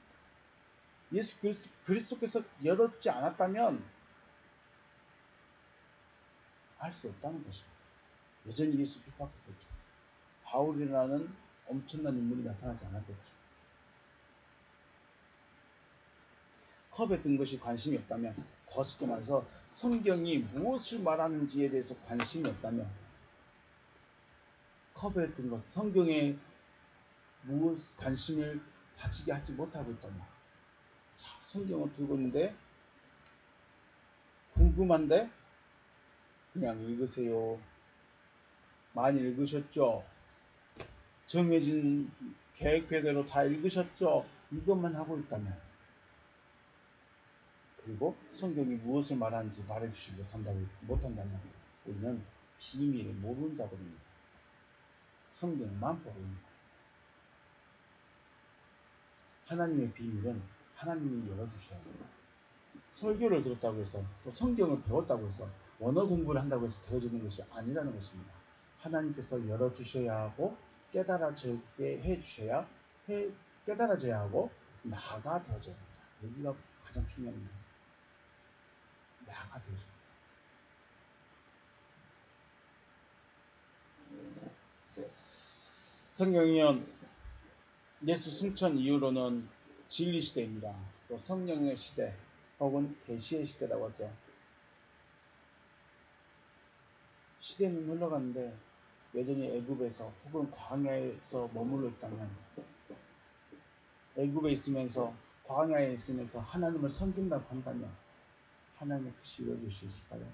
예수 그리스도께서 열어주지 않았다면 알 수 없다는 것입니다. 여전히 예수 핍박했겠죠. 바울이라는 엄청난 인물이 나타나지 않았겠죠. 컵에 든 것이 관심이 없다면, 더 쉽게 말해서 성경이 무엇을 말하는지에 대해서 관심이 없다면, 컵에 든 것, 성경에 무엇 관심을 가지게 하지 못하고 있다면, 자, 성경을 들고 있는데 궁금한데 그냥 읽으세요. 많이 읽으셨죠? 정해진 계획표대로 다 읽으셨죠? 이것만 하고 있다면, 그리고 성경이 무엇을 말하는지 말해주지 못한다면 우리는 비밀을 모르는 자들입니다. 성경만 모릅니다. 하나님의 비밀은 하나님이 열어주셔야 합니다. 설교를 들었다고 해서 또 성경을 배웠다고 해서 언어 공부를 한다고 해서 되어지는 것이 아니라는 것입니다. 하나님께서 열어주셔야 하고 깨달아지게 해주셔야 깨달아져야 하고 나가 되어져야 합니다. 여기가 가장 중요합니다. 나가 되어져야 합니다. 성경이요, 예수 승천 이후로는 진리 시대입니다. 또 성령의 시대 혹은 계시의 시대라고 하죠. 시대는 흘러가는데 여전히 애굽에서 혹은 광야에서 머물러 있다면, 애굽에 있으면서 광야에 있으면서 하나님을 섬긴다고 한다면 하나님의 뜻이 이루어질 수 있을까요?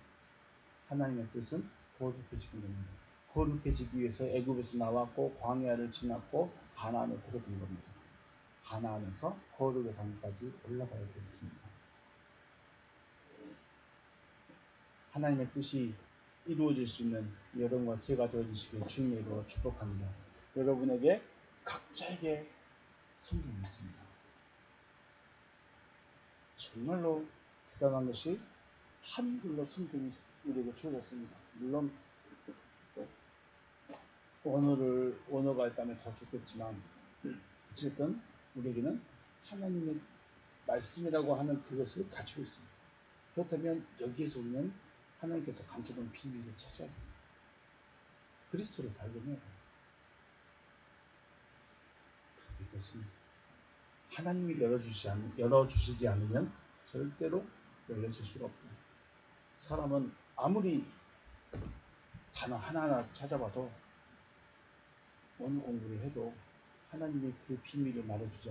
하나님의 뜻은 거룩해지는 겁니다. 거룩해지기 위해서 애굽에서 나왔고 광야를 지났고 가나안에 들어간 겁니다. 가나안에서 거룩의 단까지 올라가야 되겠습니다. 하나님의 뜻이 이루어질 수 있는 여러분과 제가 되어주시길 주님의 이름으로 축복합니다. 여러분에게 각자에게 성경이 있습니다. 정말로 대단한 것이 한글로 성경이 우리에게 주어졌습니다. 물론 언어가 있다면 더 좋겠지만 어쨌든 우리에게는 하나님의 말씀이라고 하는 그것을 가지고 있습니다. 그렇다면 여기에서 우리는 하나님께서 감춰둔 비밀을 찾아야 됩니다. 그리스도를 발견해야 됩니다. 이것은 하나님이 열어주시지 않으면 절대로 열려질 수가 없다. 사람은 아무리 단어 하나하나 찾아봐도 언어 공부를 해도 하나님이 그 비밀을 열어주지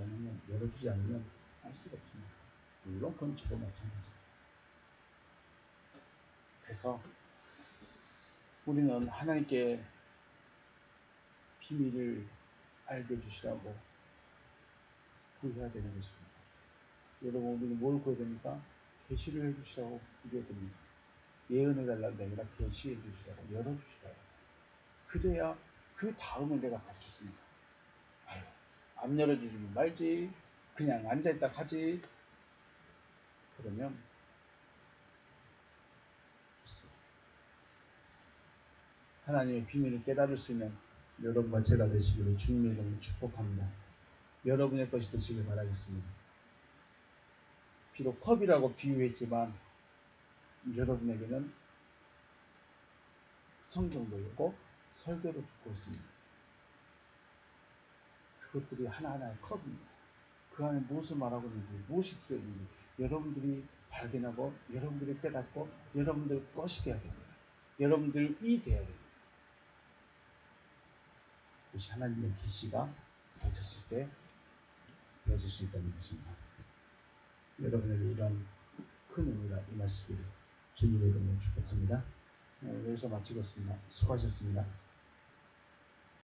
않으면 알 수가 없습니다. 물론 그건 저도 마찬가지입니다. 그래서 우리는 하나님께 비밀을 알게 해주시라고 구해야 되는 것입니다. 여러분, 우리는 뭘 구해야 됩니까? 계시를 해주시라고 구해야 됩니다. 예언해달라는 게 아니라 계시해 주시라고, 열어주시라고. 그래야 그 다음을 내가 갈 수 있습니다. 아유, 안 열어주시면 말지, 그냥 앉아있다 가지. 그러면 좋습니다. 하나님의 비밀을 깨달을 수 있는 여러분과 제가 되시기를 주님의 이름으로 축복합니다. 여러분의 것이 되시길 바라겠습니다. 비록 컵이라고 비유했지만 여러분에게는 성경도 있고 설교도 듣고 있습니다. 그것들이 하나하나의 컵입니다. 그 안에 무엇을 말하고 있는지, 무엇이 들어있는지 여러분들이 발견하고 여러분들이 깨닫고 여러분들 것이 되어야 됩니다. 여러분들이 되어야 됩니다. 그것이 하나님의 계시가 되어졌을 때 되어질 수 있다는 것입니다. 여러분에게 이런 큰 의미가 임하시기를 주님의 이름으로 축복합니다. 여기서 마치겠습니다. 수고하셨습니다.